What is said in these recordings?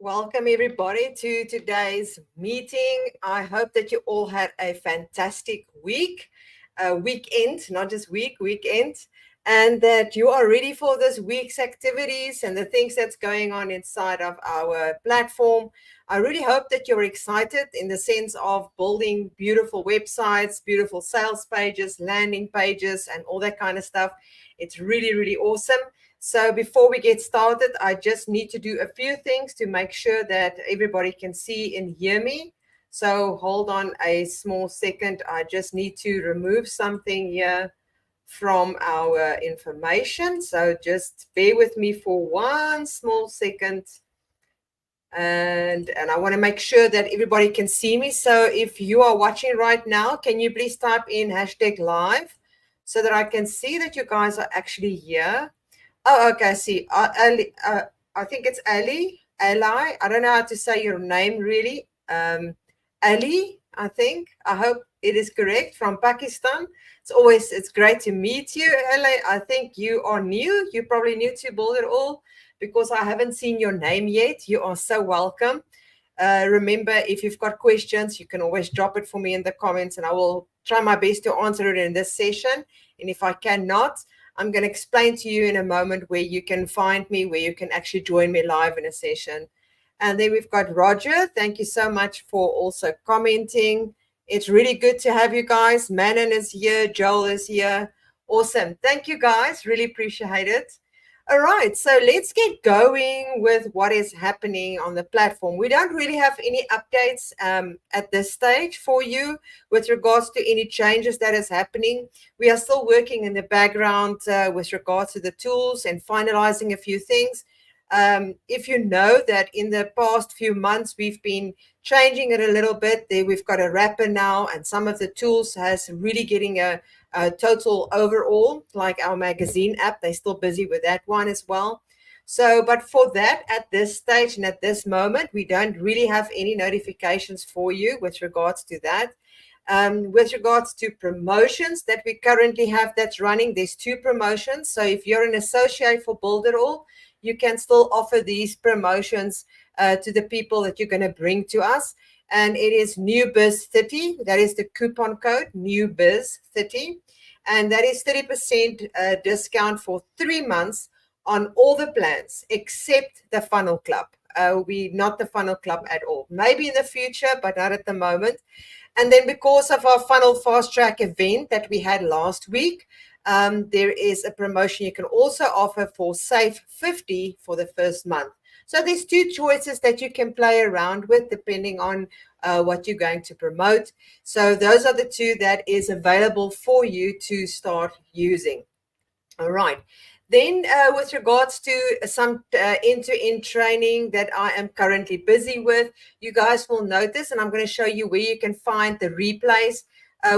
Welcome, everybody, to today's meeting. I hope that you all had a fantastic weekend, not just weekend, and that you are ready for this week's activities and the things that's going on inside of our platform. I really hope that you're excited in the sense of building beautiful websites, beautiful sales pages, landing pages, and all that kind of stuff. It's really, really awesome. So before we get started, I just need to do a few things to make sure that everybody can see and hear me. So hold on a small second. I just need to remove something here from our information. So just bear with me for one small second. And I want to make sure that everybody can see me. So if you are watching right now, can you please type in #live so that I can see that you guys are actually here? Oh, okay. I see. I think it's Ali. Ali. I don't know how to say your name really. Ali, I think. I hope it is correct, from Pakistan. It's great to meet you, Ali. I think you are new. You're probably new to Build It All because I haven't seen your name yet. You are so welcome. Remember, if you've got questions, you can always drop it for me in the comments, and I will try my best to answer it in this session. And if I cannot, I'm going to explain to you in a moment where you can find me, where you can actually join me live in a session. And then we've got Roger. Thank you so much for also commenting. It's really good to have you guys. Manon is here. Joel is here. Awesome. Thank you, guys. Really appreciate it. All right, so let's get going with what is happening on the platform. We don't really have any updates at this stage for you with regards to any changes that is happening. We are still working in the background with regards to the tools and finalizing a few things. If you know that in the past few months, we've been changing it a little bit. There we've got a wrapper now, and some of the tools has really getting a total overall, like our magazine app. They're still busy with that one as well. So, but for that, at this stage and at this moment, we don't really have any notifications for you with regards to that. With regards to promotions that we currently have that's running, there's two promotions. So if you're an associate for Build It All, you can still offer these promotions to the people that you're going to bring to us. And it is NewBiz30. That is the coupon code, NewBiz30. And that is 30% discount for 3 months on all the plans except the Funnel Club. We not the Funnel Club at all. Maybe in the future, but not at the moment. And then because of our Funnel Fast Track event that we had last week, there is a promotion you can also offer for Save 50 for the first month. So there's two choices that you can play around with depending on what you're going to promote. So those are the two that is available for you to start using. All right. Then with regards to some end-to-end training that I am currently busy with, you guys will notice, and I'm going to show you where you can find the replays.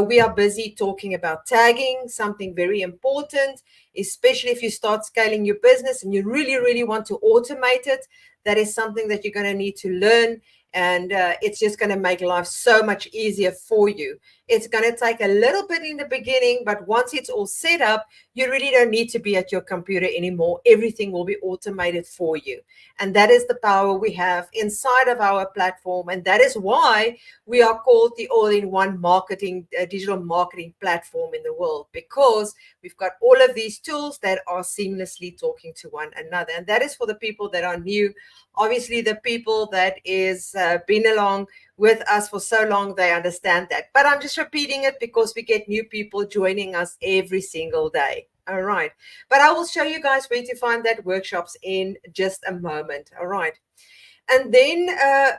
We are busy talking about tagging, something very important, especially if you start scaling your business and you really, really want to automate it. That is something that you're going to need to learn, and it's just going to make life so much easier for you. It's going to take a little bit in the beginning, but once it's all set up, you really don't need to be at your computer anymore. Everything will be automated for you. And that is the power we have inside of our platform. And that is why we are called the all-in-one marketing, digital marketing platform in the world, because we've got all of these tools that are seamlessly talking to one another. And that is for the people that are new. Obviously, the people that is been along with us for so long, they understand that. But I'm just repeating it because we get new people joining us every single day. All right. But I will show you guys where to find that workshops in just a moment. All right. And then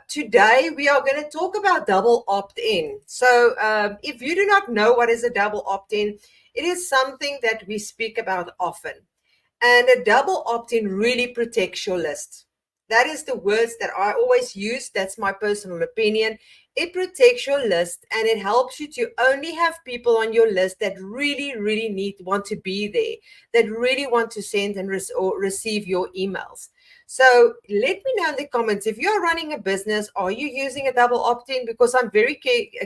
today we are going to talk about double opt-in. So if you do not know what is a double opt-in, it is something that we speak about often. And a double opt-in really protects your list. That is the words that I always use. That's my personal opinion. It protects your list and it helps you to only have people on your list that really, really want to be there, that really want to send and receive your emails. So let me know in the comments, if you're running a business, are you using a double opt-in? Because I'm very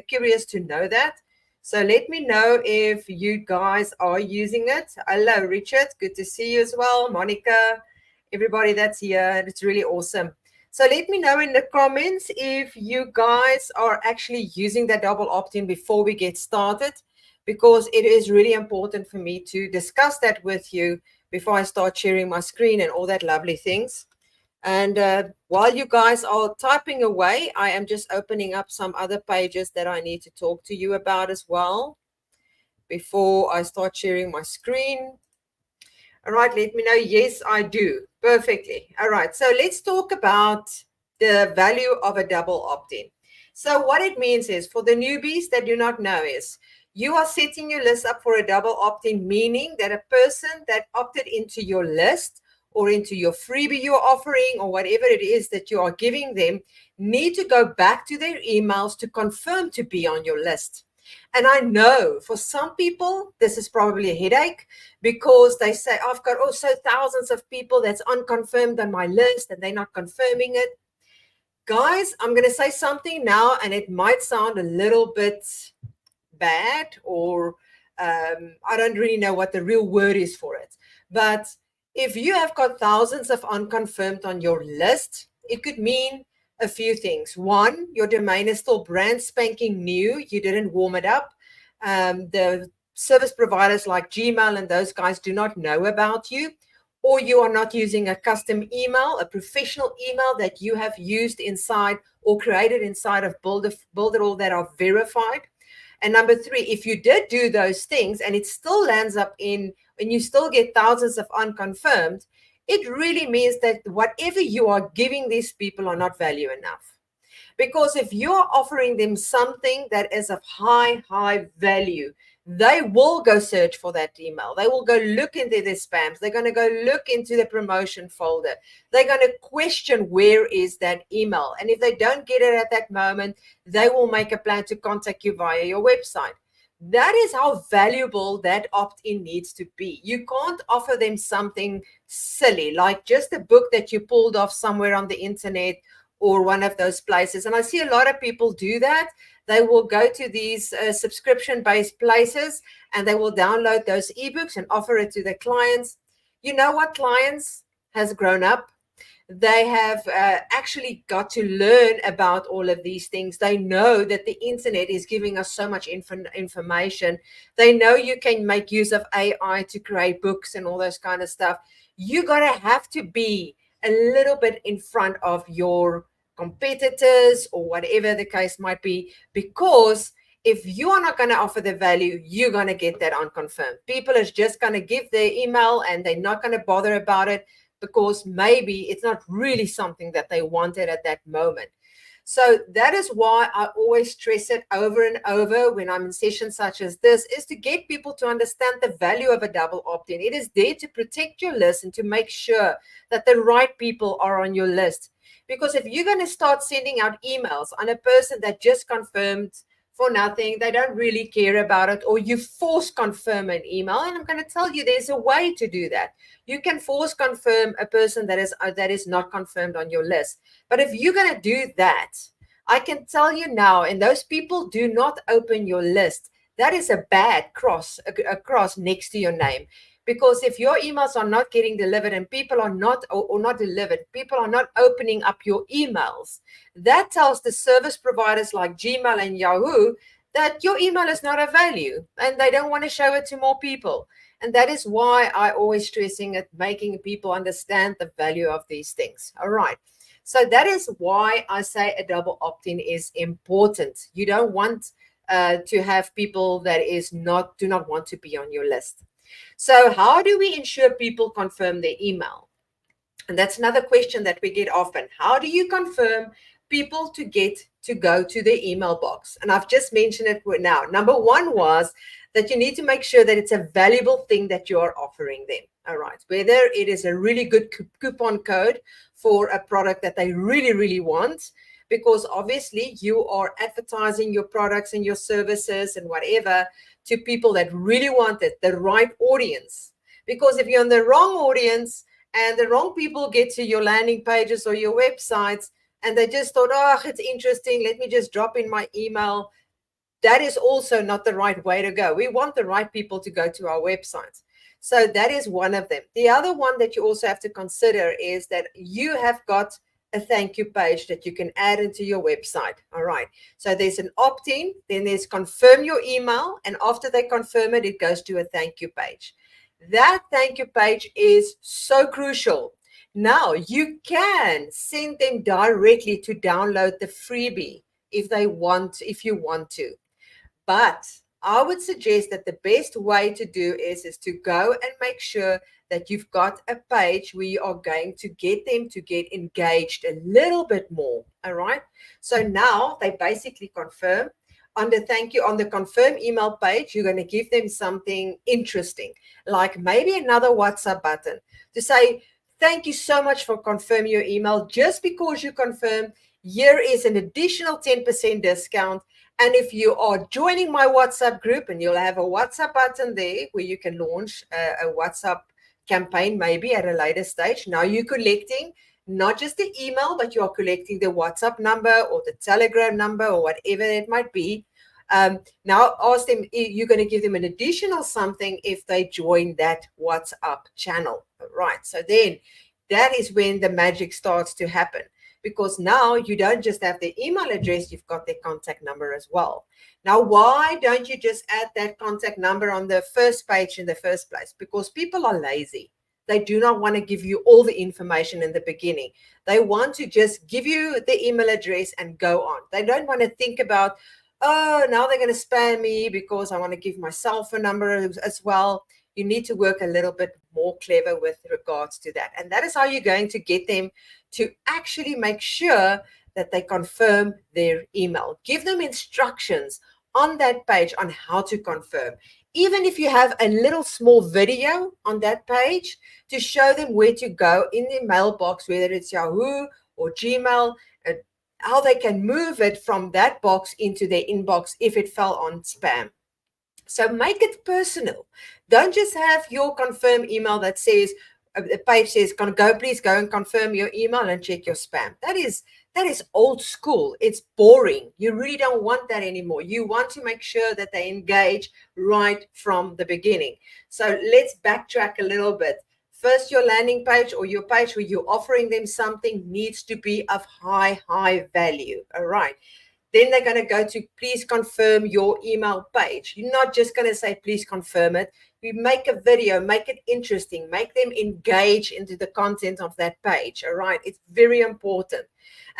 curious to know that. So let me know if you guys are using it. Hello, Richard. Good to see you as well. Monica, everybody that's here. It's really awesome. So let me know in the comments if you guys are actually using that double opt-in before we get started, because it is really important for me to discuss that with you before I start sharing my screen and all that lovely things. And while you guys are typing away, I am just opening up some other pages that I need to talk to you about as well before I start sharing my screen. All right, let me know. Yes, I do. Perfectly. All right, so let's talk about the value of a double opt-in. So what it means is, for the newbies that do not know, is you are setting your list up for a double opt-in, meaning that a person that opted into your list or into your freebie you're offering or whatever it is that you are giving them need to go back to their emails to confirm to be on your list. And I know for some people, this is probably a headache, because they say, oh, I've got also thousands of people that's unconfirmed on my list and they're not confirming it. Guys, I'm going to say something now, and it might sound a little bit bad, or I don't really know what the real word is for it. But if you have got thousands of unconfirmed on your list, it could mean a few things. One, your domain is still brand spanking new. You didn't warm it up. The service providers like Gmail and those guys do not know about you, or you are not using a custom email, a professional email that you have used inside or created inside of Builderall that are verified. And number three, if you did do those things and it still lands up in, and you still get thousands of unconfirmed, it really means that whatever you are giving these people are not value enough. Because if you're offering them something that is of high value, they will go search for that email. They will go look into their spams. They're going to go look into the promotion folder. They're going to question, where is that email? And if they don't get it at that moment, they will make a plan to contact you via your website. That is how valuable that opt-in needs to be. You can't offer them something silly, like just a book that you pulled off somewhere on the internet or one of those places. And I see a lot of people do that. They will go to these subscription-based places and they will download those ebooks and offer it to their clients. You know what? Clients has grown up. They have actually got to learn about all of these things. They know that the internet is giving us so much information. They know you can make use of AI to create books and all those kind of stuff. You gotta have to be a little bit in front of your competitors or whatever the case might be, because if you are not going to offer the value, you're going to get that unconfirmed. People are just going to give their email and they're not going to bother about it, because maybe it's not really something that they wanted at that moment. So that is why I always stress it over and over when I'm in sessions such as this, is to get people to understand the value of a double opt-in. It is there to protect your list and to make sure that the right people are on your list. Because if you're going to start sending out emails on a person that just confirmed for nothing, they don't really care about it, or you force confirm an email, and I'm going to tell you there's a way to do that. You can force confirm a person that is not confirmed on your list. But if you're going to do that, I can tell you now, and those people do not open your list, that is a bad cross, a cross next to your name. Because if your emails are not getting delivered and people are not, or not delivered, people are not opening up your emails, that tells the service providers like Gmail and Yahoo that your email is not of value and they don't want to show it to more people. And that is why I always stressing it, making people understand the value of these things. All right. So that is why I say a double opt-in is important. You don't want to have people that do not want to be on your list. So how do we ensure people confirm their email? And that's another question that we get often. How do you confirm people to go to their email box? And I've just mentioned it now. Number one was that you need to make sure that it's a valuable thing that you are offering them. All right. Whether it is a really good coupon code for a product that they really want, because obviously you are advertising your products and your services and whatever to people that really want it, the right audience. Because if you're on the wrong audience and the wrong people get to your landing pages or your websites and they just thought, oh, it's interesting, let me just drop in my email, that is also not the right way to go. We want the right people to go to our websites. So that is one of them. The other one that you also have to consider is that you have got a thank you page that you can add into your website. All right. So there's an opt-in, then there's confirm your email, and after they confirm it, it goes to a thank you page. That thank you page is so crucial. Now you can send them directly to download the freebie if you want to. But I would suggest that the best way to do is to go and make sure that you've got a page where you are going to get them to get engaged a little bit more. All right. So now they basically confirm. On the confirm email page, you're going to give them something interesting, like maybe another WhatsApp button to say, thank you so much for confirming your email. Just because you confirm, here is an additional 10% discount. And if you are joining my WhatsApp group, and you'll have a WhatsApp button there where you can launch a WhatsApp campaign maybe at a later stage. Now you're collecting not just the email, but you are collecting the WhatsApp number or the Telegram number or whatever it might be. Now ask them, you're going to give them an additional something if they join that WhatsApp channel. Right. So then that is when the magic starts to happen, because now you don't just have their email address, you've got their contact number as well. Now, why don't you just add that contact number on the first page in the first place? Because people are lazy. They do not want to give you all the information in the beginning. They want to just give you the email address and go on. They don't want to think about, oh, now they're going to spam me because I want to give my cell phone number as well. You need to work a little bit more clever with regards to that. And that is how you're going to get them to actually make sure that they confirm their email. Give them instructions on that page on how to confirm. Even if you have a little small video on that page to show them where to go in the mailbox, whether it's Yahoo or Gmail, how they can move it from that box into their inbox if it fell on spam. So make it personal. Don't just have your confirm email that says, the page says, please go and confirm your email and check your spam. That is old school. It's boring. You really don't want that anymore. You want to make sure that they engage right from the beginning. So let's backtrack a little bit. First, your landing page or your page where you're offering them something needs to be of high value. All right. Then they're going to go to please confirm your email page. You're not just going to say, please confirm it. You make a video, make it interesting, make them engage into the content of that page. All right. It's very important.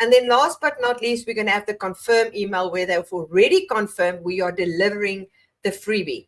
And then last but not least, we're going to have the confirm email where they've already confirmed we are delivering the freebie.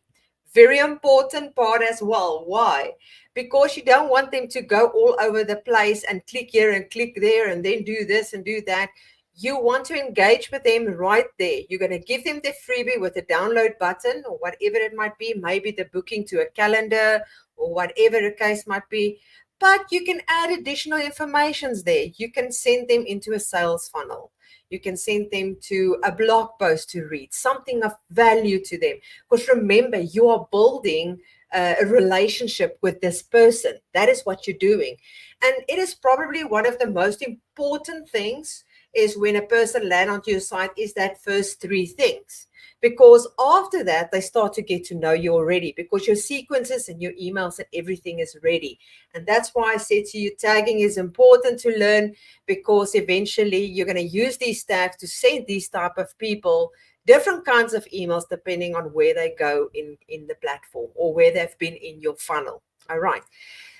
Very important part as well. Why? Because you don't want them to go all over the place and click here and click there and then do this and do that. You want to engage with them right there. You're going to give them the freebie with a download button or whatever it might be, maybe the booking to a calendar or whatever the case might be. But you can add additional informations there. You can send them into a sales funnel. You can send them to a blog post to read, something of value to them. Because remember, you are building a relationship with this person. That is what you're doing. And it is probably one of the most important things is when a person lands onto your site is that first three things. Because after that, they start to get to know you already because your sequences and your emails and everything is ready. And that's why I said to you, tagging is important to learn, because eventually you're going to use these tags to send these type of people different kinds of emails depending on where they go in the platform or where they've been in your funnel. All right.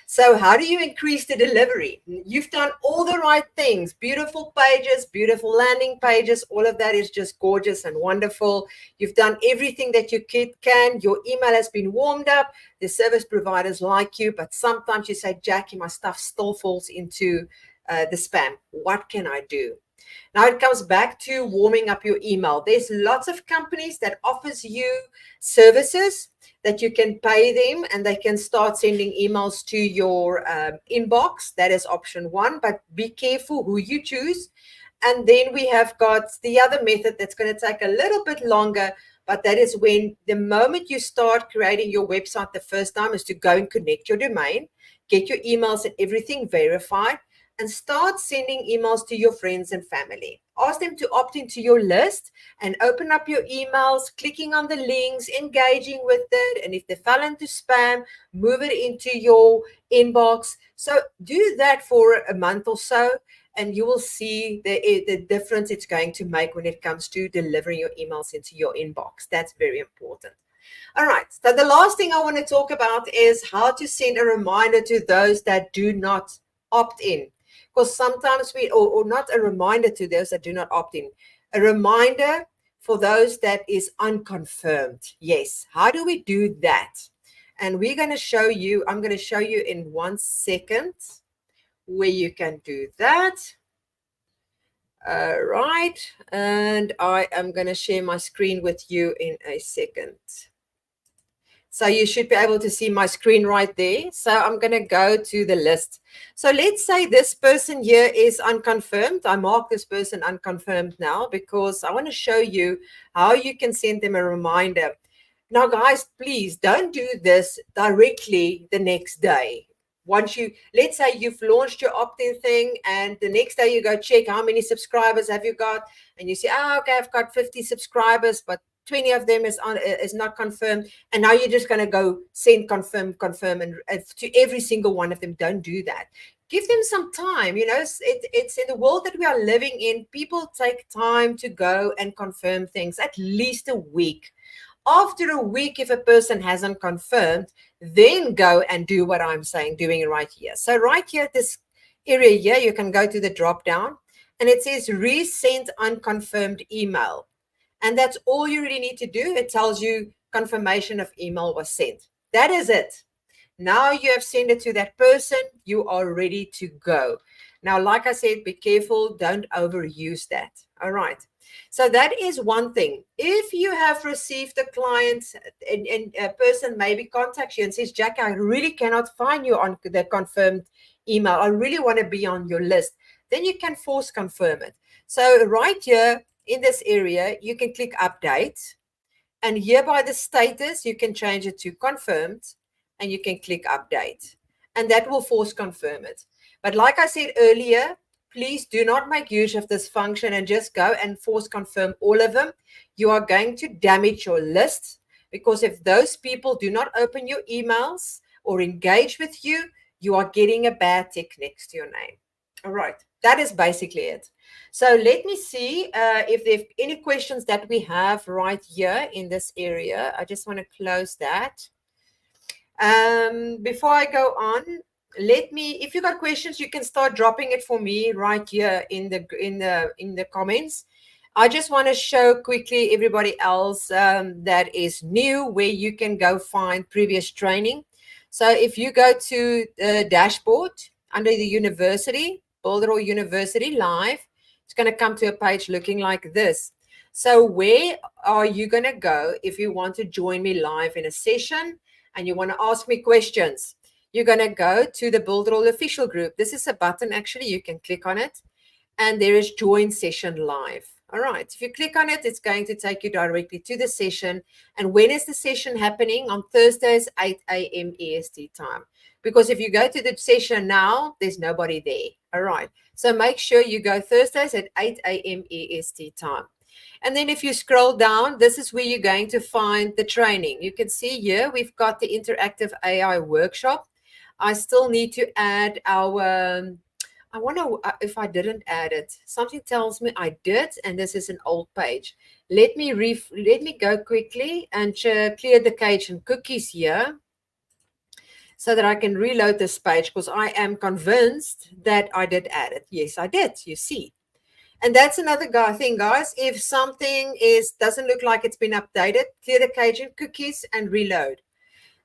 So how do you increase the delivery? You've done all the right things, beautiful pages, beautiful landing pages. All of that is just gorgeous and wonderful. You've done everything that you can. Your email has been warmed up. The service providers like you, but sometimes you say, Jackie, my stuff still falls into the spam. What can I do? Now it comes back to warming up your email. There's lots of companies that offers you services that you can pay them and they can start sending emails to your inbox. That is option one, but be careful who you choose. And then we have got the other method that's going to take a little bit longer, but that is when the moment you start creating your website the first time is to go and connect your domain, get your emails and everything verified, and start sending emails to your friends and family. Ask them to opt into your list and open up your emails, clicking on the links, engaging with it. And if they fell into spam, move it into your inbox. So do that for a month or so. and you will see the difference it's going to make when it comes to delivering your emails into your inbox. That's very important. All right. So the last thing I want to talk about is how to send a reminder to those that do not opt in. Because sometimes or not a reminder to those that do not opt in, a reminder for those that is unconfirmed. Yes. How do we do that? And we're going to show you, I'm going to show you in 1 second where you can do that. All right. And I am going to share my screen with you in a second. So you should be able to see my screen right there. So I'm going to go to the list. So let's say this person here is unconfirmed. I mark this person unconfirmed now because I want to show you how you can send them a reminder. Now, guys, please don't do this directly the next day. Once you, let's say you've launched your opt-in thing and the next day you go check how many subscribers have you got and you say, oh, okay, I've got 50 subscribers, but 20 of them is not confirmed. And now you're just going to go send confirm, and to every single one of them. Don't do that. Give them some time. You know, it's in the world that we are living in. People take time to go and confirm things, at least a week. After a week, if a person hasn't confirmed, then go and do what I'm saying, doing it right here. So right here, this area here, you can go to the drop down and it says resend unconfirmed email. And that's all you really need to do. It tells you confirmation of email was sent. That is it. Now you have sent it to that person. You are ready to go. Now, like I said, be careful. Don't overuse that. All right. So that is one thing. If you have received a client and a person maybe contacts you and says, Jackie, I really cannot find you on the confirmed email. I really want to be on your list. Then you can force confirm it. So right here in this area, you can click update. And here by the status, you can change it to confirmed and you can click update. And that will force confirm it. But like I said earlier, please do not make use of this function and just go and force confirm all of them. You are going to damage your list because if those people do not open your emails or engage with you, you are getting a bad tick next to your name. All right, that is basically it. So let me see if there are any questions that we have right here in this area. I just want to close that. Before I go on, if you got questions, you can start dropping it for me right here in the comments. I just want to show quickly everybody else that is new where you can go find previous training. So if you go to the dashboard under the university, Build It All University Live, it's going to come to a page looking like this. So where are you going to go if you want to join me live in a session and you want to ask me questions? You're going to go to the Build It All official group. This is a button, actually. You can click on it. And there is Join Session Live. All right. If you click on it, it's going to take you directly to the session. And when is the session happening? On Thursdays, 8 a.m. EST time. Because if you go to the session now, there's nobody there. All right. So make sure you go Thursdays at 8 a.m. EST time. And then if you scroll down, this is where you're going to find the training. You can see here, we've got the interactive AI workshop. I still need to add our, I wonder if I didn't add it. Something tells me I did, and this is an old page. Let me go quickly and clear the cache and cookies here so that I can reload this page because I am convinced that I did add it. Yes, I did, you see. And that's another thing, guys. If something doesn't look like it's been updated, clear the cache and cookies and reload.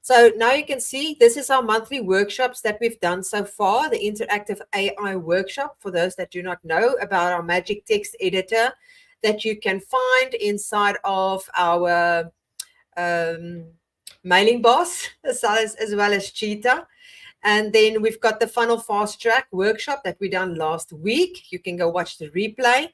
So now you can see this is our monthly workshops that we've done so far, the interactive AI workshop, for those that do not know about our magic text editor that you can find inside of our mailing boss as well as Cheetah. And then we've got the Funnel Fast Track workshop that we done last week. You can go watch the replay.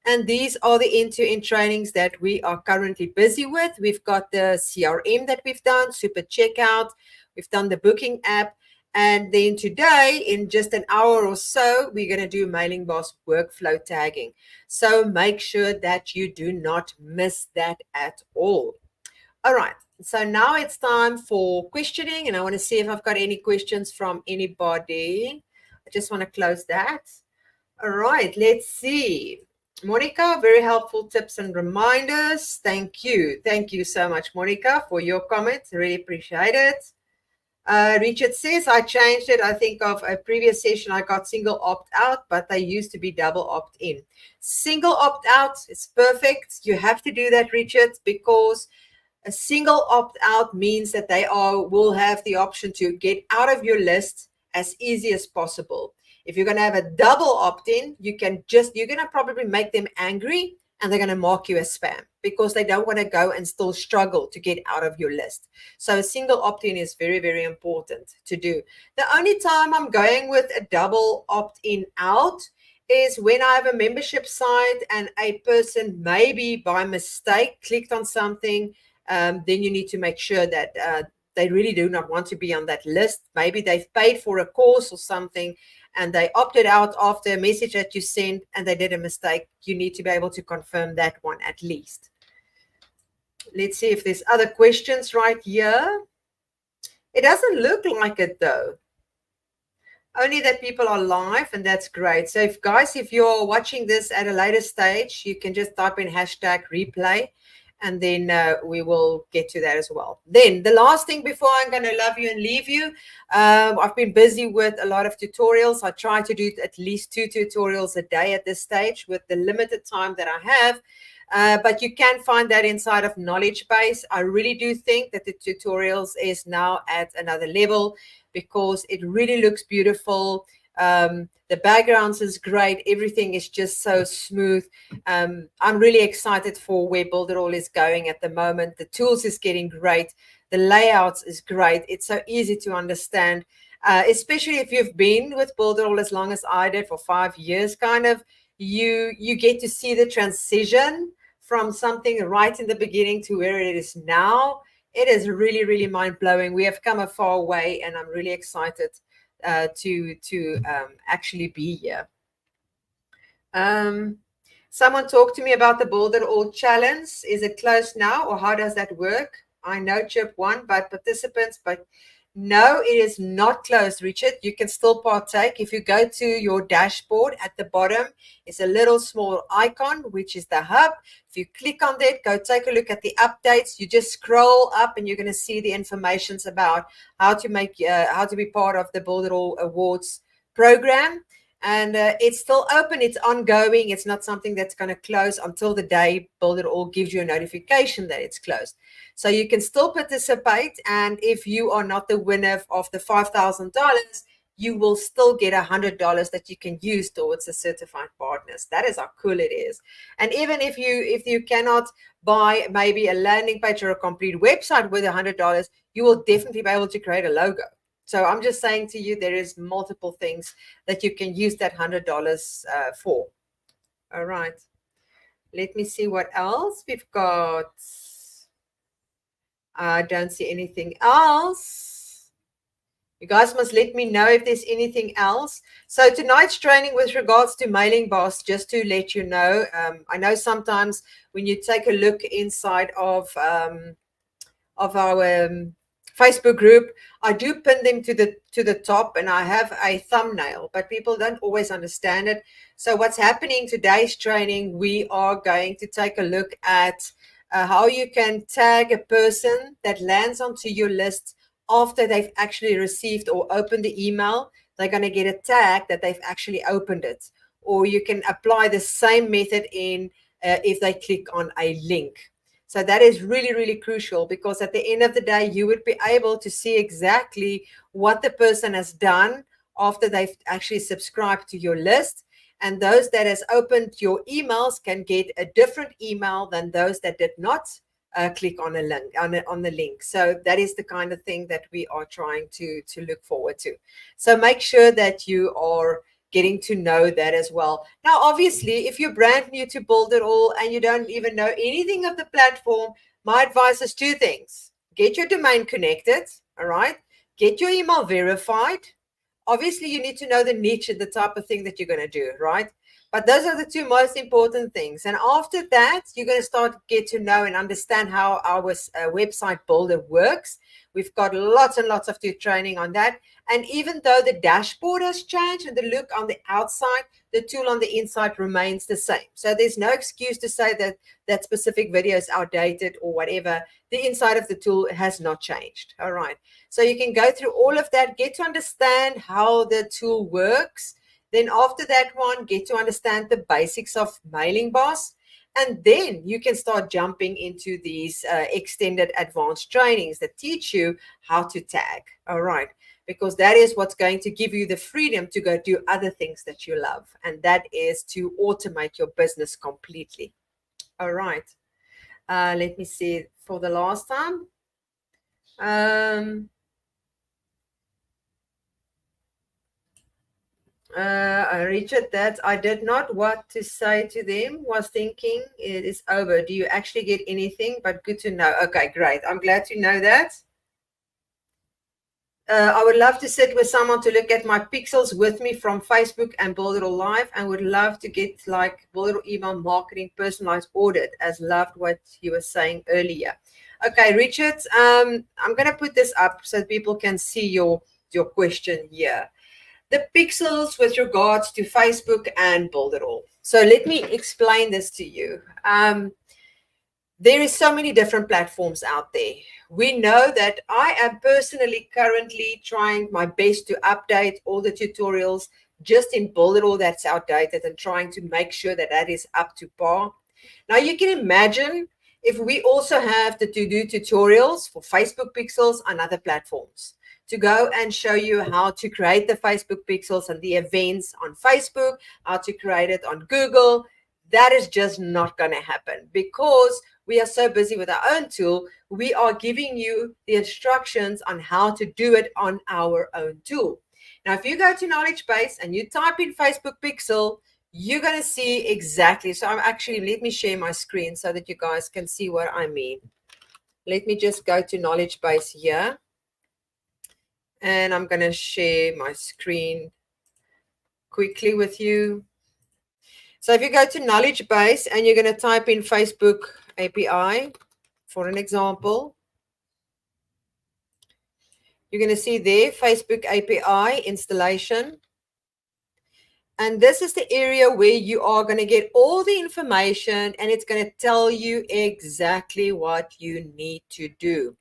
And these are the end-to-end trainings that we are currently busy with. We've got the CRM that we've done, Super Checkout. We've done the booking app. And then today, in just an hour or so, we're going to do Mailing Boss workflow tagging. So make sure that you do not miss that at all. All right. So now it's time for questioning. And I want to see if I've got any questions from anybody. I just want to close that. All right, let's see. Monica, very helpful tips and reminders. Thank you. Thank you so much, Monica, for your comments. Really appreciate it. Richard says, I changed it. I think of a previous session, I got single opt out, but they used to be double opt in. Single opt out is perfect. You have to do that, Richard, because a single opt out means that they will have the option to get out of your list as easy as possible. If you're going to have a double opt in, you're going to probably make them angry and they're going to mark you as spam because they don't want to go and still struggle to get out of your list. So a single opt-in is very, very important to do. The only time I'm going with a double opt-in out is when I have a membership site and a person maybe by mistake clicked on something. Then you need to make sure that they really do not want to be on that list. Maybe they've paid for a course or something and they opted out after a message that you sent and they did a mistake. You need to be able to confirm that one at least. Let's see if there's other questions right here. It doesn't look like it though. Only that people are live, and that's great. So if you're watching this at a later stage, you can just type in hashtag replay and then we will get to that as well. Then the last thing before I'm going to love you and leave you, I've been busy with a lot of tutorials. I try to do at least 2 tutorials a day at this stage with the limited time that I have. But you can find that inside of Knowledge Base. I really do think that the tutorials is now at another level because it really looks beautiful. The backgrounds is great. Everything is just so smooth. I'm really excited for where Builderall is going at the moment. The tools is getting great. The layouts is great. It's so easy to understand, especially if you've been with Builderall as long as I did for 5 years, kind of. You get to see the transition from something right in the beginning to where it is now. It is really, really mind-blowing. We have come a far way, and I'm really excited to actually be here. Someone talked to me about the Builderall Challenge. Is it closed now, or how does that work? I know Chip won, but participants, but no, it is not closed, Richard. You can still partake. If you go to your dashboard at the bottom, it's a little small icon, which is the hub. If you click on that, go take a look at the updates. You just scroll up and you're going to see the informations about how to be part of the Builderall Awards program. And it's still open. It's ongoing. It's not something that's going to close until the day Builderall gives you a notification that it's closed. So you can still participate. And if you are not the winner of the $5,000, you will still get $100 that you can use towards the certified partners. That is how cool it is. And even if you cannot buy maybe a landing page or a complete website with $100, you will definitely be able to create a logo. So I'm just saying to you, there is multiple things that you can use that $100 for. All right. Let me see what else we've got. I don't see anything else. You guys must let me know if there's anything else. So tonight's training with regards to Mailing Boss, just to let you know, I know sometimes when you take a look inside of our Facebook group, I do pin them to the top, and I have a thumbnail, but people don't always understand it. So what's happening today's training, we are going to take a look at how you can tag a person that lands onto your list after they've actually received or opened the email. They're going to get a tag that they've actually opened it. Or you can apply the same method in if they click on a link. So that is really, really crucial, because at the end of the day, you would be able to see exactly what the person has done after they've actually subscribed to your list. And those that has opened your emails can get a different email than those that did not click on a link on the link. So that is the kind of thing that we are trying to look forward to. So make sure that you are getting to know that as well. Now, obviously, if you're brand new to Builderall and you don't even know anything of the platform, my advice is 2 things. Get your domain connected, all right? Get your email verified. Obviously, you need to know the niche and the type of thing that you're going to do, right? But those are the two most important things. And after that, you're going to start to get to know and understand how our website builder works. We've got lots and lots of training on that. And even though the dashboard has changed and the look on the outside, the tool on the inside remains the same. So there's no excuse to say that that specific video is outdated or whatever. The inside of the tool has not changed. All right. So you can go through all of that, get to understand how the tool works. Then after that one, get to understand the basics of Mailing Boss. And then you can start jumping into these extended advanced trainings that teach you how to tag. All right. Because that is what's going to give you the freedom to go do other things that you love. And that is to automate your business completely. All right. Let me see for the last time. Richard, that I did not what to say to them, was thinking it is over. Do you actually get anything? But good to know. Okay, great. I'm glad to know that. I would love to sit with someone to look at my pixels with me from Facebook and Build It All Live, and would love to get like Build It All email marketing personalized audit, as loved what you were saying earlier. Okay, Richard, I'm going to put this up so people can see your question here. The pixels with regards to Facebook and Build It All. So let me explain this to you. There is so many different platforms out there. We know that I am personally currently trying my best to update all the tutorials just in Build It All that's outdated, and trying to make sure that that is up to par. Now you can imagine if we also have the to-do tutorials for Facebook pixels on other platforms, to go and show you how to create the Facebook pixels and the events on Facebook, how to create it on Google. That is just not going to happen because we are so busy with our own tool. We are giving you the instructions on how to do it on our own tool. Now, if you go to Knowledge Base and you type in Facebook pixel, you're going to see exactly. So let me share my screen so that you guys can see what I mean. Let me just go to Knowledge Base here. And I'm going to share my screen quickly with you. So if you go to Knowledge Base and you're going to type in Facebook API, for an example, you're going to see there Facebook API installation. And this is the area where you are going to get all the information, and it's going to tell you exactly what you need to do.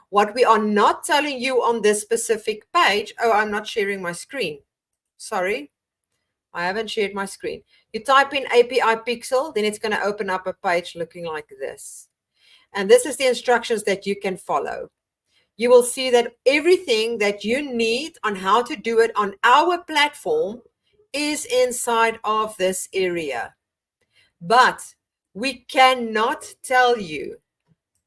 What we are not telling you on this specific page, I'm not sharing my screen. Sorry, I haven't shared my screen. You type in API Pixel, then it's going to open up a page looking like this. And this is the instructions that you can follow. You will see that everything that you need on how to do it on our platform is inside of this area. But we cannot tell you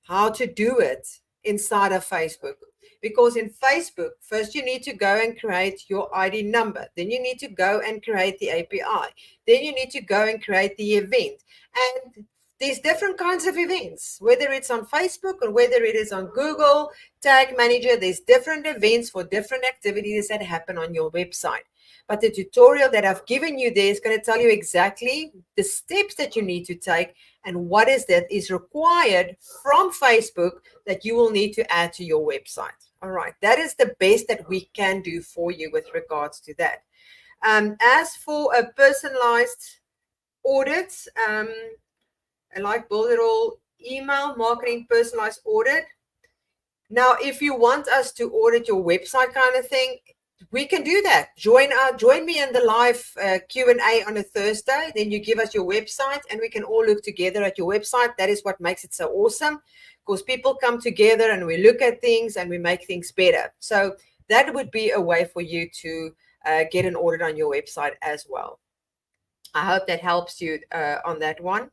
how to do it inside of Facebook, because in Facebook, first you need to go and create your ID number, then you need to go and create the API, then you need to go and create the event. And there's different kinds of events, whether it's on Facebook or whether it is on Google Tag Manager. There's different events for different activities that happen on your website. But the tutorial that I've given you there is going to tell you exactly the steps that you need to take and what is that is required from Facebook that you will need to add to your website. All right, that is the best that we can do for you with regards to that. As for a personalized audit, like Build It All email marketing personalized audit. Now, if you want us to audit your website kind of thing, we can do that. Join me in the live Q&A on a Thursday. Then you give us your website and we can all look together at your website. That is what makes it so awesome, because people come together and we look at things and we make things better. So that would be a way for you to get an audit on your website as well. I hope that helps you on that one.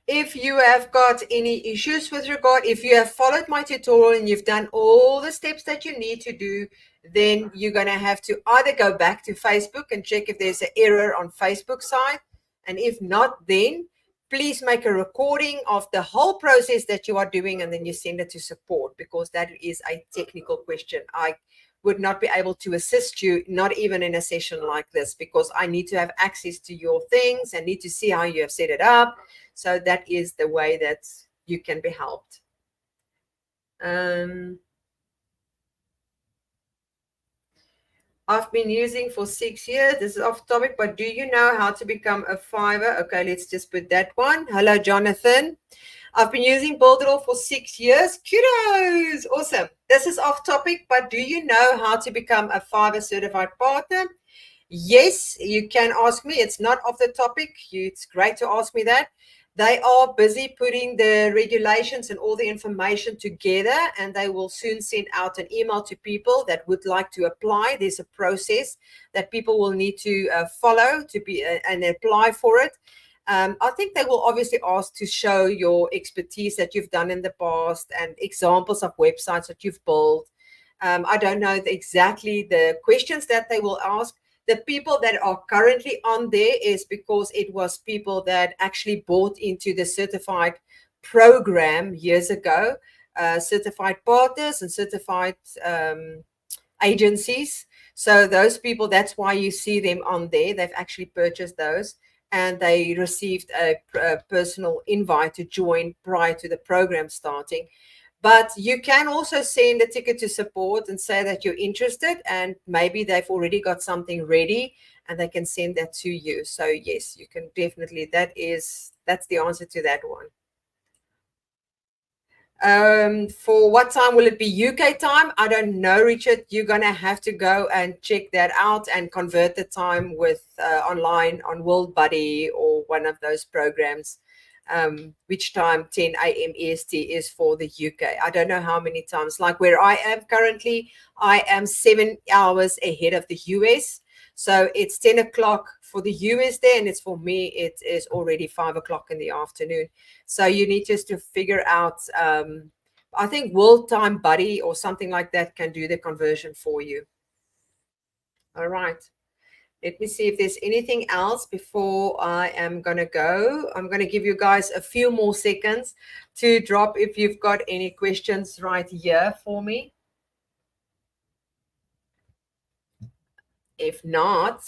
If you have got any issues with regard, if you have followed my tutorial and you've done all the steps that you need to do, then you're going to have to either go back to Facebook and check if there's an error on Facebook side. And if not, then please make a recording of the whole process that you are doing, and then you send it to support, because that is a technical question. I would not be able to assist you, not even in a session like this, because I need to have access to your things and need to see how you have set it up. So that is the way that you can be helped. I've been using for 6 years. This is off topic, but do you know how to become a Fiverr? Okay, let's just put that one. Hello, Jonathan. I've been using Builderall for 6 years. Kudos. Awesome. This is off topic, but do you know how to become a Fiverr certified partner? Yes, you can ask me. It's not off the topic. It's great to ask me that. They are busy putting the regulations and all the information together, and they will soon send out an email to people that would like to apply. There's a process that people will need to follow to be and apply for it. I think they will obviously ask to show your expertise that you've done in the past and examples of websites that you've built. I don't know exactly the questions that they will ask. The people that are currently on there is because it was people that actually bought into the certified program years ago, certified partners and certified agencies. So those people, that's why you see them on there. They've actually purchased those, and they received a personal invite to join prior to the program starting. But you can also send a ticket to support and say that you're interested, and maybe they've already got something ready and they can send that to you. So yes, you can definitely, that's the answer to that one. For what time will it be? UK time? I don't know, Richard. You're gonna have to go and check that out and convert the time with online on World Buddy or one of those programs. Which time 10 a.m. EST is for the UK. I don't know how many times. Like where I am currently, I am 7 hours ahead of the US. So it's 10 o'clock for the US there, and it's for me, it is already 5 o'clock in the afternoon. So you need just to figure out, I think World Time Buddy or something like that can do the conversion for you. All right. Let me see if there's anything else before I am going to go. I'm going to give you guys a few more seconds to drop if you've got any questions right here for me. If not,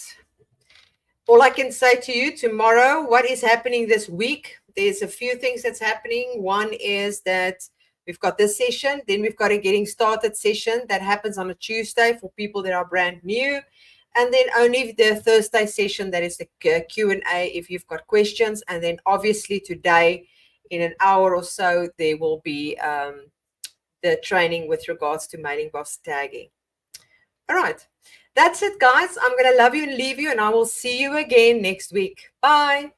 all I can say to you tomorrow, what is happening this week? There's a few things that's happening. One is that we've got this session. Then we've got a getting started session that happens on a Tuesday for people that are brand new. And then only the Thursday session, that is the Q&A if you've got questions. And then obviously today, in an hour or so, there will be the training with regards to mailing box tagging. All right. That's it, guys. I'm going to love you and leave you, and I will see you again next week. Bye.